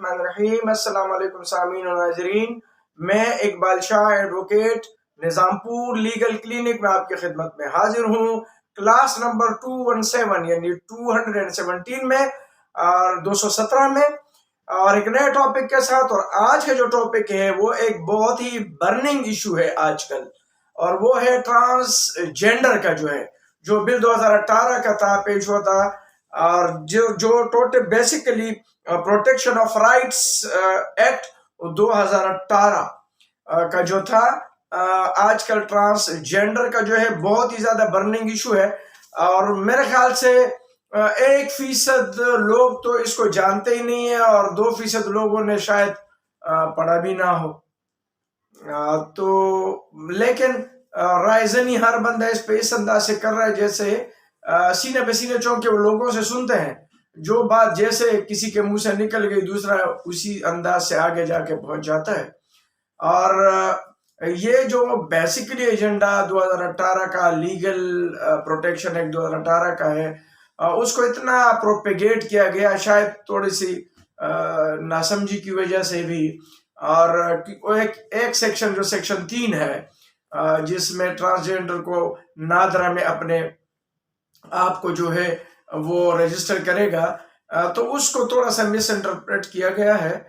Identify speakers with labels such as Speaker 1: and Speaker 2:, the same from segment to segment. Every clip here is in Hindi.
Speaker 1: बिस्मिल्लाहिर्रहमानिर्रहीम। अस्सलाम वालेकुम सामीन और नाज़रीन। मैं Iqbal Shah advocate Nizampur legal clinic में आपकी खिदमत में हाजिर हूँ। क्लास नंबर 217 यानी 217 में और 217 में और एक नए टॉपिक के साथ। और आज का जो टॉपिक है वो एक बहुत ही बर्निंग इशू है आजकल, और वो है ट्रांसजेंडर का जो बिल 2018 का था, पेश हुआ था, और जो total basically protection of rights act 2018 का जो था। आजकल ट्रांसजेंडर का जो है बहुत ही ज्यादा बर्निंग इशू है, और मेरे ख्याल से 1% लोग तो इसको जानते ही नहीं है, और 2% लोगों ने शायद पढ़ा भी ना हो। तो लेकिन राइजनी हर बंदा इस पे इस अंदाज से कर रहा है जैसे सीने पे सीने चौंक के वो लोगों से सुनते हैं, जो बात जैसे किसी के मुंह से निकल गई दूसरा उसी अंदाज से आगे जाके पहुंच जाता है। और ये जो बेसिकली एजेंडा 2018 का लीगल प्रोटेक्शन एक्ट 2018 का है, उसको इतना प्रोपेगेट किया गया, शायद थोड़ी सी नासमझी की वजह से भी। और एक सेक्शन जो सेक्शन 3 है, जिसमें ट्रांसजेंडर को नादरा में अपने आप को जो है वो रजिस्टर करेगा, तो उसको थोड़ा सा मिस इंटरप्रेट किया गया है।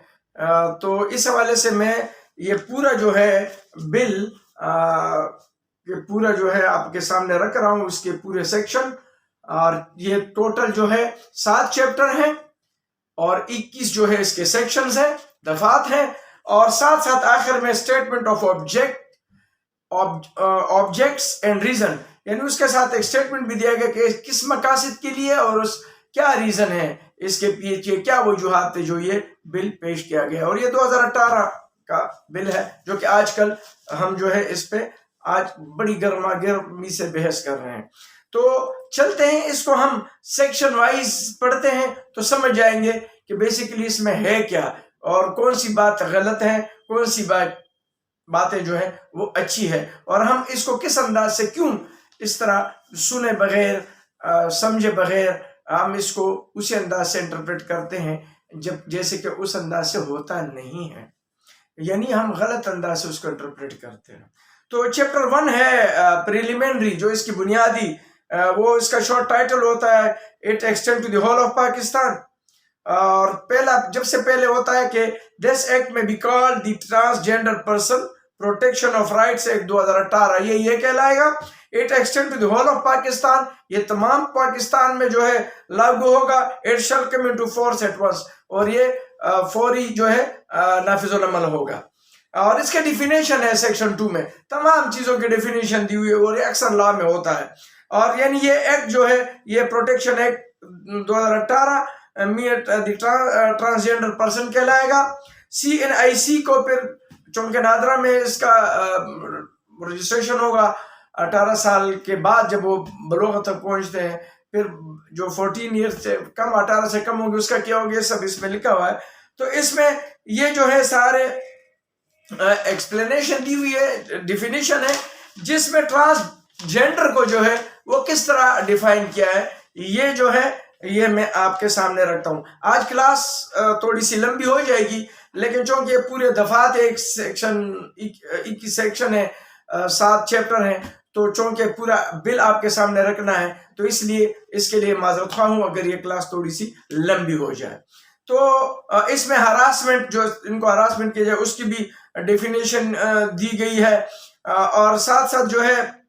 Speaker 1: तो इस हवाले से मैं ये पूरा जो है बिल ये पूरा जो है आपके सामने रख रहा हूँ, उसके पूरे सेक्शन। और ये टोटल जो है 7 चैप्टर हैं और 21 जो है इसके सेक्शंस हैं, दफात हैं, और साथ साथ आखिर में statement of objects and reason, यानी उसके साथ एक स्टेटमेंट भी दिया गया कि किस मकासद के लिए और उस क्या रीजन है, इसके पीछे क्या वजूहात थे जो ये बिल पेश किया गया। और ये 2018 का बिल है, जो कि आजकल हम जो है इस पे आज बड़ी गर्मा गर्मी से बहस कर रहे हैं। तो चलते हैं, इसको हम सेक्शन वाइज पढ़ते हैं तो समझ जाएंगे कि बेसिकली इसमें है क्या और कौन सी बात गलत है, कौन सी बातें जो है वो अच्छी है, और हम इसको किस अंदाज से क्यों इस तरह सुने बगैर समझे बगैर हम इसको उसी अंदाज से इंटरप्रेट करते हैं जब जैसे कि उस अंदाज से होता नहीं है, यानी हम गलत अंदाज से उसको इंटरप्रेट करते हैं। तो चैप्टर 1 है प्रिलिमिनरी, जो इसकी बुनियादी वो इसका शॉर्ट टाइटल होता है it extend to the whole of Pakistan. और पहला जब से पहले होता है कि this act may be called the transgender person protection of rights act 2018, ये कहलाएगा। It extend to the whole of Pakistan, ये तमाम पाकिस्तान में जो है लागू होगा। It shall come into force at once, और ये फौरी जो है नाफिजुल अमल होगा। और इसके डिफिनेशन है सेक्शन 2 में, तमाम चीजों की डिफिनेशन दी हुई है, और एक्शन लॉ में होता है। और यानी ये एक्ट जो है ये प्रोटेक्शन एक्ट 2018 ट्रांसजेंडर पर्सन कहलाएगा। CNIC को फिर चूंकि नादरा में इसका रजिस्ट्रेशन होगा 18 साल के बाद, जब वो बलोगत तक पहुंचते हैं, फिर जो 14 ईयर्स से कम 18 से कम होगी उसका क्या होगा, सब इसमें लिखा हुआ है। तो इसमें ये जो है सारे एक्सप्लेनेशन दी हुई है, डिफिनेशन है, जिसमें ट्रांसजेंडर को जो है वो किस तरह डिफाइन किया है, ये जो है ये मैं आपके सामने रखता हूं। आज क्लास थोड़ी सी लंबी हो जाएगी, लेकिन चूंकि ये पूरे दफात एक सेक्शन है, 7 चैप्टर हैं, तो चूंकि पूरा बिल आपके सामने रखना है, तो इसलिए इसके लिए माजरत खा हूं अगर ये क्लास थोड़ी सी लंबी हो जाए। तो इसमें हरासमेंट, जो इनको हरासमेंट किया जाए उसकी भी डेफिनेशन दी गई है। और साथ साथ जो है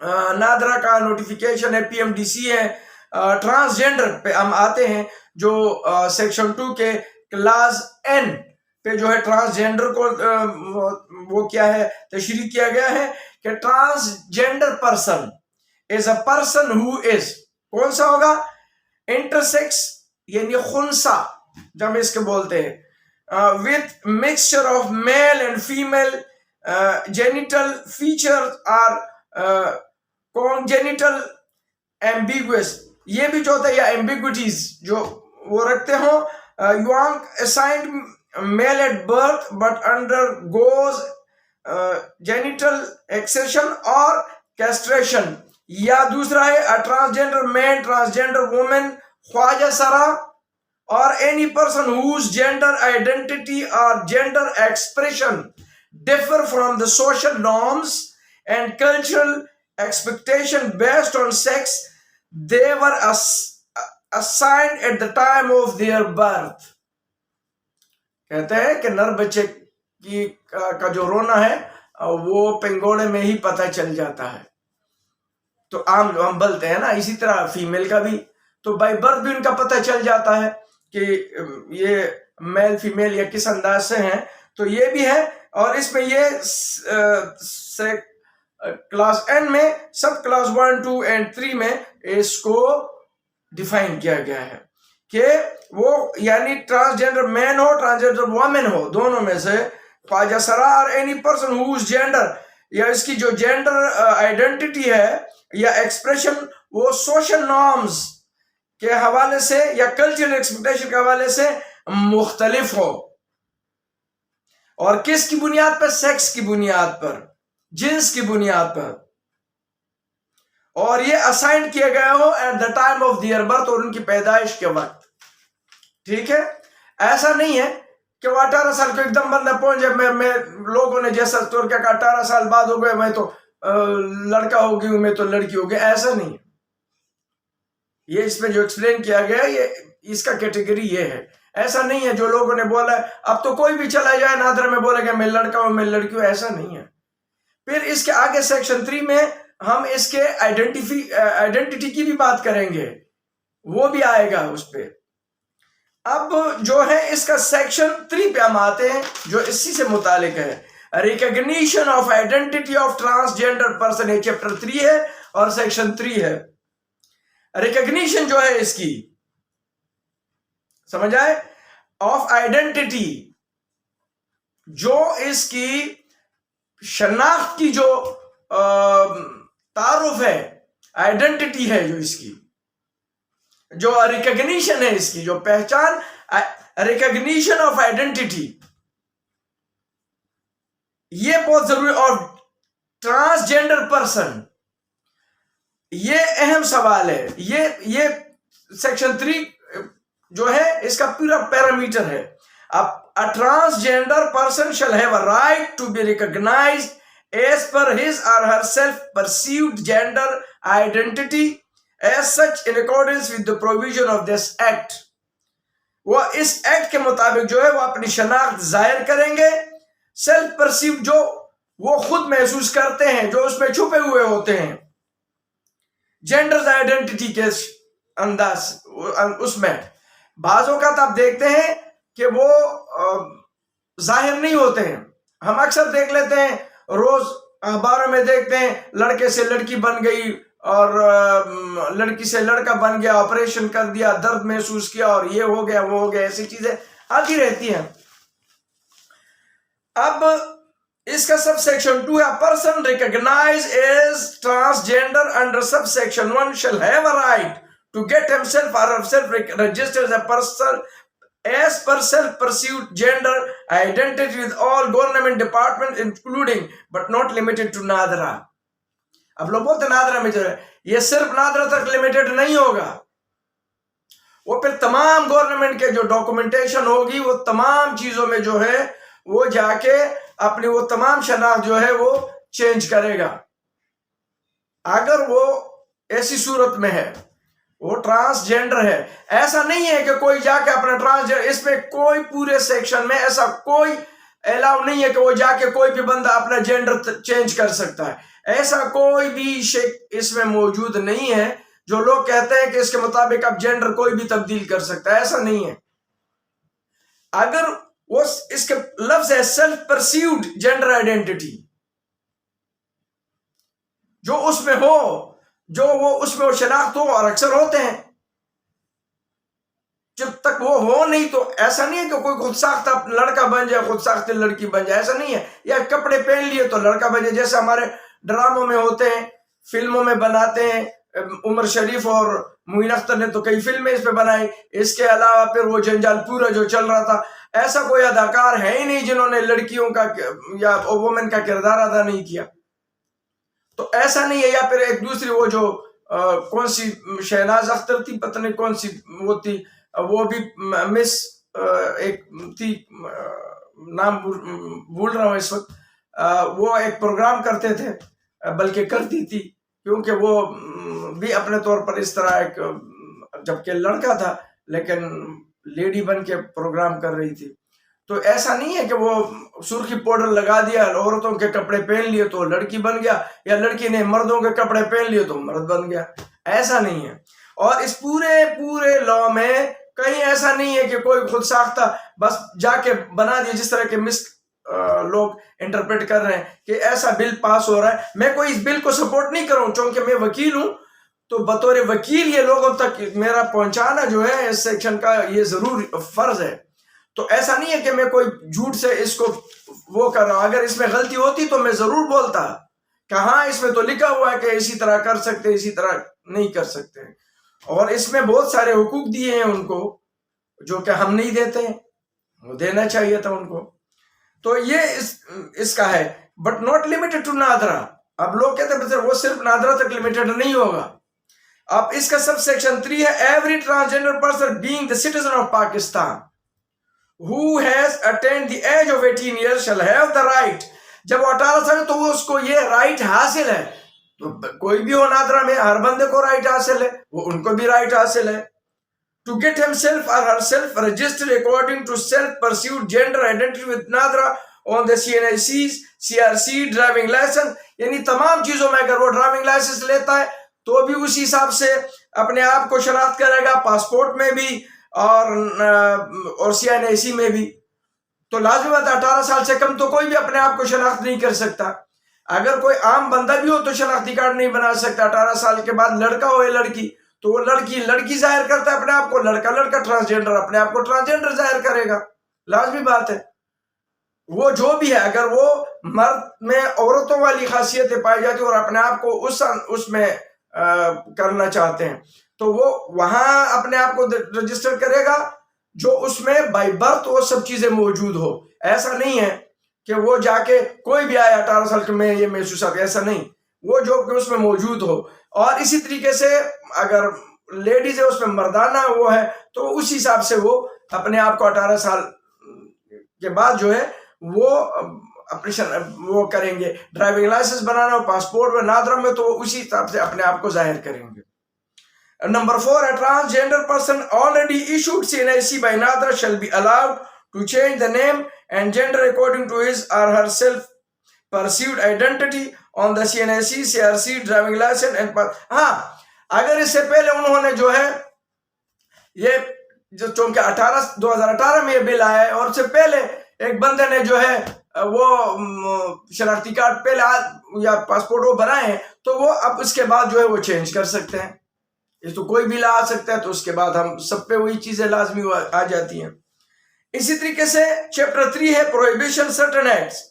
Speaker 1: नादरा का नोटिफिकेशन है, PMDC है। ट्रांसजेंडर पे हम आते हैं, जो सेक्शन 2 के क्लास N पे जो है ट्रांसजेंडर को वो क्या है तशरीह किया गया है कि transgender person is a person who is, कौन सा होगा, इंटरसेक्स यानी खुनसा जब इसके बोलते हैं, with mixture of male and female genital feature are congenital ambiguous, ये भी जो होता है या एम्बिग्विटीज जो वो रखते हो। young assigned male at birth but undergoes genital excision or castration, या दूसरा है a transgender man, transgender woman, Khwaja सरा or any person whose gender identity or gender expression differ from the social norms and cultural expectation based on sex they were assigned at the time of their birth. कहते हैं कि नर बच्चे का जो रोना है वो पेंगोड़े में ही पता चल जाता है। तो आम हम बोलते हैं ना, इसी तरह फीमेल का भी तो बाय बर्थ भी उनका पता चल जाता है कि ये मेल फीमेल या किस अंदाज से हैं। तो ये भी है, और इसमें ये क्लास एन में सब क्लास 1, 2 एंड 3 में इसको डिफाइन किया गया है कि वो यानी ट्रांसजेंडर मैन हो ट्रांसजेंडर वुमेन हो, दोनों में से फाजसरा और एनी पर्सन हुज जेंडर या इसकी जो जेंडर आइडेंटिटी है या एक्सप्रेशन वो सोशल नॉर्म्स के हवाले से या कल्चरल एक्सपेक्टेशन के हवाले से मुख्तलिफ हो। और किसकी बुनियाद पर? सेक्स की बुनियाद पर, जिन्स की बुनियाद पर, और ये असाइन किया गया हो at the time of their birth, और उनकी पैदाइश के वक्त। ठीक है, ऐसा नहीं है कि वो 18 साल को एकदम बंदा पहुंच जाए। मैं लोगों ने जैसा तौर क्या 18 साल बाद हो गए मैं तो लड़का हो गई हूं, मैं तो लड़की हो गई, ऐसा नहीं है। ये इसमें जो एक्सप्लेन किया गया ये इसका कैटेगरी ये है। ऐसा नहीं है जो लोगों ने बोला अब तो कोई भी चला जाए नादर में बोलेगा मैं लड़का हूं मैं लड़की हूं, ऐसा नहीं है। फिर इसके आगे सेक्शन 3 में हम इसके आइडेंटिटी की भी बात करेंगे, वो भी आएगा उस पर। अब जो है इसका सेक्शन 3 पे हम आते हैं जो इसी से मुतालिक है, recognition of identity of transgender person. ये चैप्टर 3 है और सेक्शन 3 है। रिकॉग्निशन जो है इसकी समझ आए, ऑफ आइडेंटिटी, जो इसकी शनाख्त की जो तारुफ है, आइडेंटिटी है, जो इसकी जो रिकॉग्निशन है, इसकी जो पहचान, रिकॉग्निशन ऑफ आइडेंटिटी, ये बहुत जरूरी। और ट्रांसजेंडर पर्सन, ये अहम सवाल है। ये सेक्शन 3 जो है इसका पूरा पैरामीटर है। अब a transgender person shall have a right to be recognised as per his or her self perceived gender identity as such in accordance with the provision of this act. वो इस एक्ट के मुताबिक जो है वो अपनी शनाख्त जाहिर करेंगे। सेल्फ परसीव्ड जो वो खुद महसूस करते हैं, जो उसमें छुपे हुए होते हैं, जेंडर आइडेंटिटी के अंदाज उसमें बाजों का आप देखते हैं कि वो जाहिर नहीं होते हैं। हम अक्सर देख लेते हैं, रोज अखबारों में देखते हैं लड़के से लड़की बन गई और लड़की से लड़का बन गया, ऑपरेशन कर दिया, दर्द महसूस किया और ये हो गया वो हो गया, ऐसी चीजें आती रहती हैं। अब इसका सब सेक्शन 2 है, person recognise as transgender under sub section 1 shall have a right to get himself or herself registered as a person as per self-perceived gender identity with all government departments including but not limited to NADRA. अब लोग बोलते नादरा में जो है ये सिर्फ नादरा तक लिमिटेड नहीं होगा, वो फिर तमाम गवर्नमेंट के जो डॉक्यूमेंटेशन होगी वो तमाम चीजों में जो है वो जाके अपनी वो तमाम शनाख्त जो है वो चेंज करेगा। अगर वो ऐसी सूरत में है, वो ट्रांसजेंडर है, ऐसा नहीं है कि कोई जाके अपना ट्रांसजेंडर, इसमें कोई पूरे सेक्शन में ऐसा कोई अलाउ नहीं है कि वो जाके कोई भी बंदा अपना जेंडर चेंज कर सकता है। ऐसा कोई भी शेक इसमें मौजूद नहीं है जो लोग कहते हैं कि इसके मुताबिक अब जेंडर कोई भी तब्दील कर सकता है, ऐसा नहीं है। अगर वो इसके लफ्ज है सेल्फ परसीव्ड जेंडर आइडेंटिटी, जो उसमें हो, जो वो उसमें वो शनाख्त हो, और अक्सर होते हैं। जब तक वो हो नहीं तो ऐसा नहीं है कि कोई खुद साख्ता लड़का बन जाए, खुद साख्ते लड़की बन जाए, ऐसा नहीं है। या कपड़े पहन लिए तो लड़का बन जाए, जैसे हमारे ड्रामों में होते हैं, फिल्मों में बनाते हैं। उमर शरीफ और मुइन अख्तर ने तो कई फिल्में इस पे बनाई। इसके अलावा फिर वो जंजाल पूरा जो चल रहा था, ऐसा कोई अदाकार है ही नहीं जिन्होंने लड़कियों का या वुमेन का किरदार अदा नहीं किया। तो ऐसा नहीं है। या फिर एक दूसरी वो जो कौन सी शहनाज अख्तर थी, पता नहीं कौन सी वो थी, वो भी मिस एक थी, नाम भूल रहा हूँ इस वक्त, वो एक प्रोग्राम करते थे, बल्कि करती थी, क्योंकि वो भी अपने तौर पर इस तरह एक, जबकि लड़का था लेकिन लेडी बन के प्रोग्राम कर रही थी। तो ऐसा नहीं है कि वो सुर्खी पाउडर लगा दिया, औरतों के कपड़े पहन लिए तो लड़की बन गया, या लड़की ने मर्दों के कपड़े पहन लिए तो मर्द बन गया, ऐसा नहीं है। और इस पूरे लॉ में कहीं ऐसा नहीं है कि कोई खुद साख्ता बस जाके बना दिया, जिस तरह के मिस लोग इंटरप्रेट कर रहे हैं कि ऐसा बिल पास हो रहा है। मैं कोई इस बिल को सपोर्ट नहीं कर रहा हूं, क्योंकि मैं वकील हूं, तो बतौर वकील ये लोगों तक मेरा पहुंचाना जो है इस सेक्शन का ये जरूर फर्ज है। तो ऐसा नहीं है कि मैं कोई झूठ से इसको वो कर रहा हूं। अगर इसमें गलती होती तो मैं जरूर बोलता कि हाँ, इसमें तो लिखा हुआ है कि इसी तरह कर सकते, इसी तरह नहीं कर सकते। और इसमें बहुत सारे हुकूक दिए हैं उनको जो कि हम नहीं देते हैं, वो देना चाहिए था उनको। तो ये इसका है, but not limited to NADRA. अब लोग कहते हैं वो सिर्फ नादरा तक लिमिटेड नहीं होगा। अब इसका सब सेक्शन 3 है, every transgender person being the citizen of Pakistan who has attained the age of 18 years shall have the right। जब वो 18 साल तो वो उसको ये राइट हासिल है। तो कोई भी हो नादरा में, हर बंदे को राइट हासिल है, वो उनको भी राइट हासिल है। To get himself or herself registered according to self-perceived gender identity with NADRA on the CNIC's CRC driving licence, यानी तमाम चीजों में अगर वो ड्राइविंग लाइसेंस लेता है तो भी उसी हिसाब से अपने आप को शनाख्त करेगा, पासपोर्ट में भी और CNIC में भी। तो लाजमी बात है 18 साल से कम तो कोई भी अपने आप को शनाख्त नहीं कर सकता। अगर कोई आम बंदा भी हो तो शनाख्ती कार्ड नहीं बना सकता। 18 साल के बाद लड़का हो या लड़की, तो वो लड़की जाहिर करता है अपने आप को, लड़का ट्रांसजेंडर अपने आप को ट्रांसजेंडर जाहिर करेगा, लाजमी बात है। वो जो भी है, अगर वो मर्द में औरतों वाली खासियतें पाई जाती है और अपने आप को उसमें करना चाहते हैं, तो वो वहां अपने आप को रजिस्टर करेगा जो उसमें बाय बर्थ वो सब चीजें मौजूद हो। ऐसा नहीं है कि वो जाके कोई भी आया 18 साल में ये महसूस आता, ऐसा नहीं, वो जो कि उसमें मौजूद हो। और इसी तरीके से अगर लेडीज है उसमें मर्दाना वो है, तो उसी हिसाब से वो अपने आप को 18 साल के बाद जो है वो ऑपरेशन वो करेंगे। ड्राइविंग लाइसेंस बनाना हो, पासपोर्ट में, नादरा में, तो वो उसी हिसाब से अपने आप को जाहिर करेंगे। Number 4, a transgender person already issued CNIC by NADRA shall be allowed to change the name and gender according to his or her self-perceived identity on the CNIC, CRC, driving license and हाँ, अगर इससे पहले उन्होंने जो है ये जो चूंकि 2018 में ये बिल आया है, और उससे पहले एक बंदे ने जो है वो शनाख्ती कार्ड पहले या पासपोर्ट वो बनाए हैं, तो वो अब उसके बाद जो है वो चेंज कर सकते हैं। ये तो कोई भी ला आ सकता है, तो उसके बाद हम सब पे वही चीजें लाजमी आ जाती हैं। इसी तरीके से चैप्टर 3 है प्रोहिबिशन सर्टेन एक्ट्स।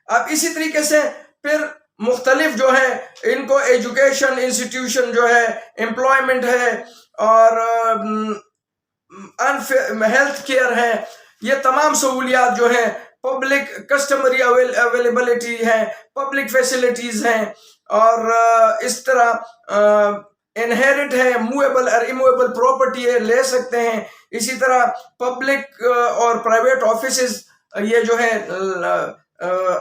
Speaker 1: अब इसी तरीके से फिर मुख्तलिफ जो है इनको एजुकेशन इंस्टीट्यूशन जो है, एम्प्लॉयमेंट है और हेल्थ केयर है, ये तमाम सहूलियात जो है, पब्लिक कस्टमरी अवेलेबिलिटी है, पब्लिक फैसिलिटीज हैं, और इस तरह इनहेरिट है, मूवेबल और इमूवेबल प्रॉपर्टी है, ले सकते हैं। इसी तरह पब्लिक और प्राइवेट ऑफिसेस ये जो है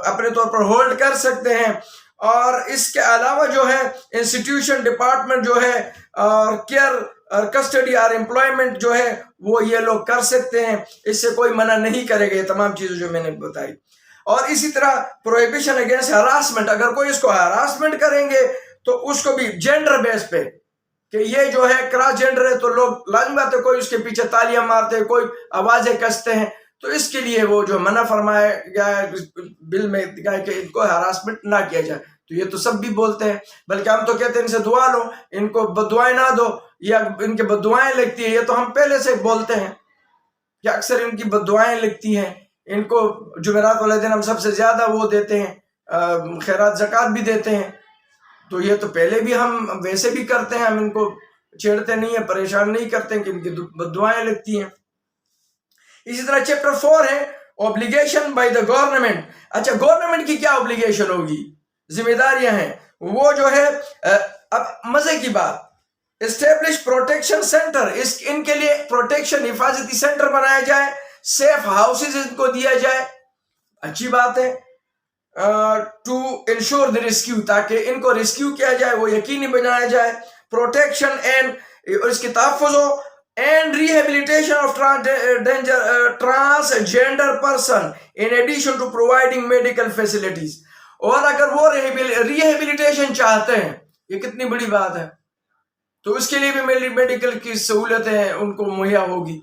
Speaker 1: अपने तौर पर होल्ड कर सकते हैं। और इसके अलावा जो है इंस्टीट्यूशन डिपार्टमेंट जो है और केयर और कस्टडी और एम्प्लॉयमेंट जो है वो ये लोग कर सकते हैं, इससे कोई मना नहीं करेगा, ये तमाम चीजें जो मैंने बताई। और इसी तरह प्रोहिबिशन अगेंस्ट हरासमेंट, अगर कोई इसको हरासमेंट करेंगे तो उसको भी जेंडर बेस पे कि ये जो है क्रॉस जेंडर है, तो लोग लाजमी बात है कोई उसके पीछे तालियां मारते हैं, कोई आवाजें कसते हैं, तो इसके लिए वो जो मना फरमाया गया है बिल में कि इनको हरासमेंट ना किया जाए। तो ये तो सब भी बोलते हैं, बल्कि हम तो कहते हैं इनसे दुआ लो, इनको बदुआएं ना दो, या इनके बदुआएं लगती है, ये तो हम पहले से बोलते हैं कि अक्सर इनकी बदुआएं लगती हैं। इनको जुमेरात वाले दिन हम सबसे ज्यादा वो देते हैं, खैरात ज़कात भी देते हैं, तो ये तो पहले भी हम वैसे भी करते हैं, हम इनको छेड़ते नहीं है, परेशान नहीं करते हैं कि इनकी बदुआएं लगती हैं। इसी तरह चैप्टर 4 है ऑब्लिगेशन बाय द गवर्नमेंट। अच्छा, गवर्नमेंट की क्या ऑब्लिगेशन होगी, जिम्मेदारियां हैं, वो जो है अब मजे की बात, एस्टेब्लिश प्रोटेक्शन सेंटर, इस इनके लिए प्रोटेक्शन हिफाजती सेंटर बनाया जाए, सेफ हाउसेज इनको दिया जाए, अच्छी बात है। टू इंश्योर द रेस्क्यू, ताकि इनको रेस्क्यू किया जाए, वो यकीनी बनाया जाए। प्रोटेक्शन एंड, इसकी तहफ़्फ़ुज़ हो, and rehabilitation of transgender person in addition to providing medical facilities. और अगर वो रिहेबिलिटेशन चाहते हैं, ये कितनी बड़ी बात है, तो उसके लिए भी मेडिकल की सहूलतें उनको मुहैया होगी।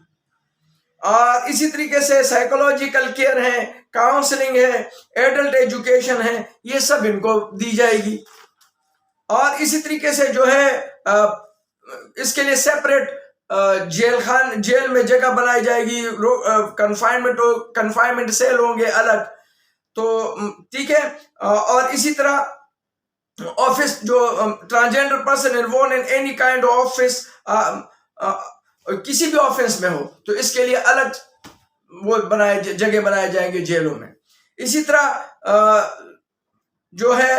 Speaker 1: और इसी तरीके से साइकोलॉजिकल केयर है, काउंसलिंग है, एडल्ट एजुकेशन है, ये सब इनको दी जाएगी। और इसी तरीके से जो है इसके लिए सेपरेट जेल में जगह बनाई जाएगी, कंफाइनमेंट सेल होंगे अलग, तो ठीक है। और इसी तरह ऑफिस, जो transgender person involve in any kind of office, किसी भी ऑफेंस में हो, तो इसके लिए अलग वो जगह बनाए जाएंगे जेलों में। इसी तरह जो है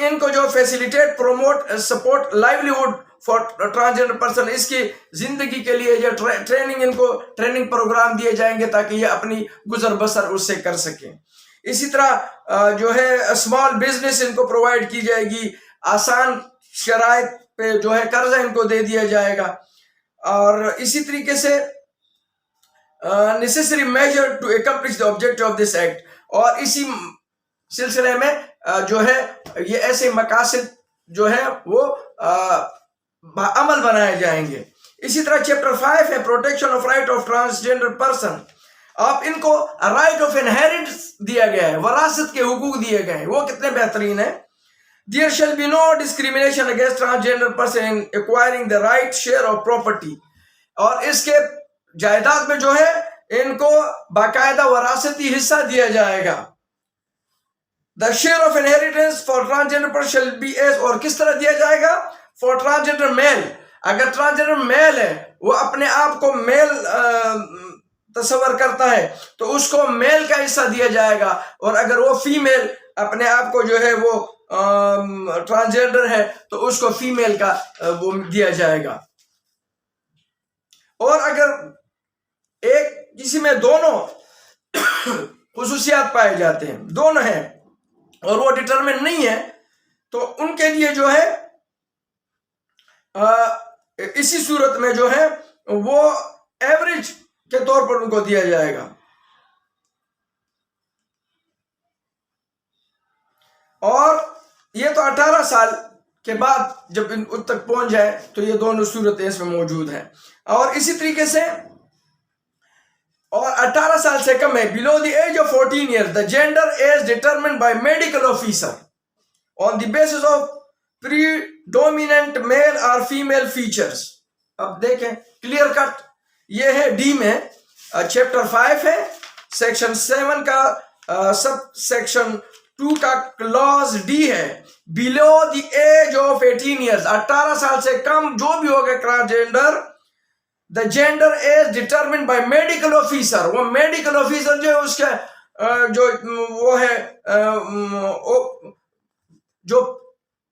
Speaker 1: इनको जो facilitate, promote, support livelihood for transgender person, इसकी जिंदगी के लिए जो ट्रेनिंग, इनको ट्रेनिंग प्रोग्राम दिए जाएंगे ताकि ये अपनी गुजर बसर उससे कर सकें। इसी तरह जो है स्मॉल बिजनेस इनको प्रोवाइड की जाएगी, आसान शराइत पे जो है कर्जा इनको दे दिया जाएगा। और इसी तरीके से necessary measure to accomplish the objective of this act, और इसी सिलसिले में जो है ये ऐसे मकासद जो है वो अमल बनाए जाएंगे। इसी तरह चैप्टर 5 है protection of right of transgender person. आप इनको राइट ऑफ इनहेरिटेंस दिया गया है, वरासत के हुकूक दिए गए हैं, वो कितने बेहतरीन है। There shall be no discrimination against transgender person in acquiring the right share of property, और इसके जायदाद में जो है इनको बाकायदा वरासती हिस्सा दिया जाएगा। The share of inheritance for transgender person shall be as, और किस तरह दिया जाएगा? For transgender male, अगर ट्रांसजेंडर मेल है, वो अपने आप को मेल तस्वर करता है, तो उसको मेल का हिस्सा दिया जाएगा। और अगर वो फीमेल अपने आप को जो है वो ट्रांसजेंडर है, तो उसको फीमेल का वो दिया जाएगा। और अगर एक किसी में दोनों खुसूसियात पाए जाते हैं, दोनों हैं, और वो डिटरमिन नहीं है, तो उनके लिए जो है इसी सूरत में जो है वो एवरेज के तौर पर उनको दिया जाएगा। और ये तो 18 साल के बाद जब उन तक पहुंच जाए, तो ये दोनों सूरतें इसमें मौजूद हैं। और इसी तरीके से, और 18 साल से कम है, below the age of 14 years, the gender as determined by medical officer on the basis of predominant male और फीमेल फीचर्स। अब देखें क्लियर कट, ये है डी में, चैप्टर 5 है, सेक्शन 7 का सब सेक्शन 2 का क्लॉज डी है, below the age of 18 years, 18 साल से कम जो भी होगा transgender, the gender as determined by medical officer, वो मेडिकल ऑफिसर जो है उसका जो वो है जो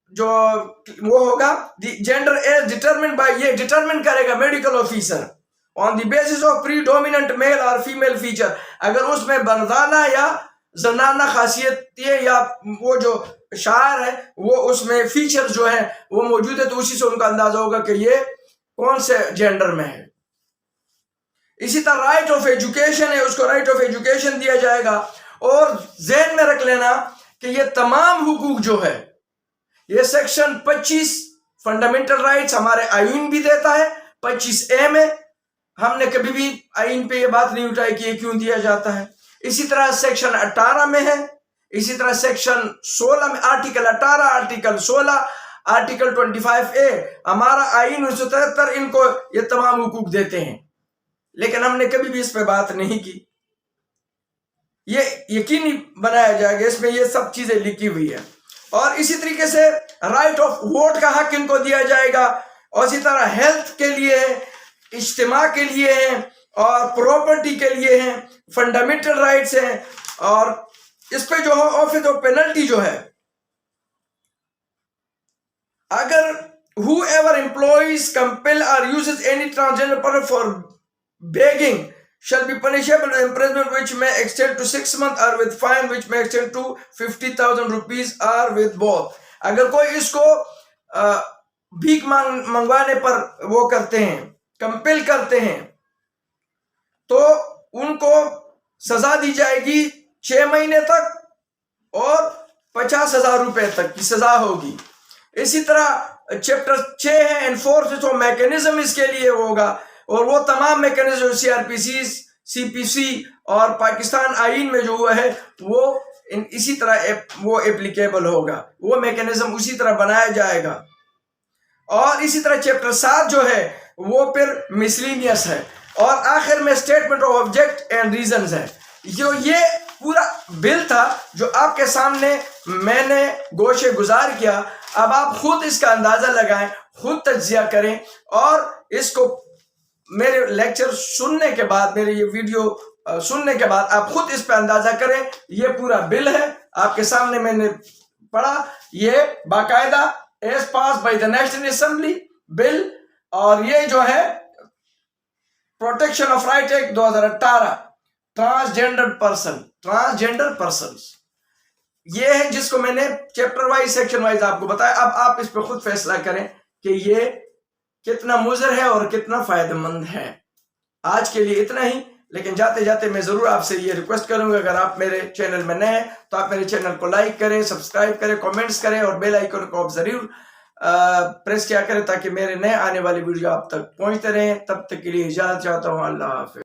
Speaker 1: वो होगा, the gender as determined by, ये डिटरमिन करेगा medical officer on the basis of predominant male और फीमेल फीचर। अगर उसमें मर्दाना या जनाना खासियत या वो जो शायर है वो उसमें फीचर जो है वो मौजूद है, तो उसी से उनका अंदाजा होगा कि ये कौन से जेंडर में है। इसी तरह राइट ऑफ एजुकेशन है, उसको राइट ऑफ एजुकेशन दिया जाएगा। और ज़हन में रख लेना कि ये तमाम हुकूक जो है, ये सेक्शन 25 फंडामेंटल राइट्स हमारे आईन भी देता है, 25A में हमने कभी भी आईन पे ये बात नहीं उठाई कि ये क्यों दिया जाता है। इसी तरह सेक्शन 18 में है, इसी तरह सेक्शन 16 में, आर्टिकल 18, आर्टिकल 16, आर्टिकल 25A, हमारा आईन 1973 इनको ये तमाम हुकूक देते हैं, लेकिन हमने कभी भी इस पे बात नहीं की। ये यकीनी बनाया जाएगा, इसमें ये सब चीजें लिखी हुई है। और इसी तरीके से राइट ऑफ वोट का हक इनको दिया जाएगा, और इसी तरह हेल्थ के लिए है, इज्तिमा के लिए है, और प्रॉपर्टी के लिए है, फंडामेंटल राइट्स हैं। और इस पे जो है ऑफिस ऑफ पेनल्टी जो है, अगर whoever employs, compel or uses any transgender person for begging shall be punishable with imprisonment which may extend to 6 months or with fine which may extend to 50,000 rupees or with both. अगर कोई इसको भीख मंगवाने पर वो करते हैं, कंपेल करते हैं, तो उनको सजा दी जाएगी 6 महीने तक और 50,000 रुपए तक की सजा होगी। इसी तरह चैप्टर 6 है एनफोर्स, जो मैकेनिज्म इसके लिए होगा, और वो तमाम मैकेनिज्म सीआरपीसी, सीपीसी और पाकिस्तान आईन में जो हुआ है वो इसी तरह वो एप्लीकेबल होगा, वो मैकेनिज्म उसी तरह बनाया जाएगा। और इसी तरह चैप्टर 7 जो है वो फिर मिसलिनियस है, और आखिर में statement of object and reasons है। जो ये पूरा बिल था जो आपके सामने मैंने गोशे गुजार किया, अब आप खुद इसका अंदाजा लगाएं, खुद तज्जिया करें, और इसको मेरे लेक्चर सुनने के बाद, मेरे ये वीडियो सुनने के बाद आप खुद इस पे अंदाजा करें। ये पूरा बिल है आपके सामने मैंने पढ़ा, ये बाकायदा as passed by the national assembly bill, और ये जो है protection of right act 2018, transgender person, ये है जिसको मैंने चैप्टर वाइज, सेक्शन वाइज आपको बताया। अब आप इस पर खुद फैसला करें कि ये कितना मुज़र है और कितना फायदेमंद है। आज के लिए इतना ही, लेकिन जाते जाते मैं जरूर आपसे ये रिक्वेस्ट करूंगा, अगर आप मेरे चैनल में नए हैं तो आप मेरे चैनल को लाइक करें, सब्सक्राइब करें, कमेंट्स करें और बेल आइकन को आप जरूर प्रेस किया करें ताकि मेरे नए आने वाली वीडियो आप तक पहुंचते रहें। तब तक के लिए इजाजत चाहता हूं। अल्लाह हाफिज।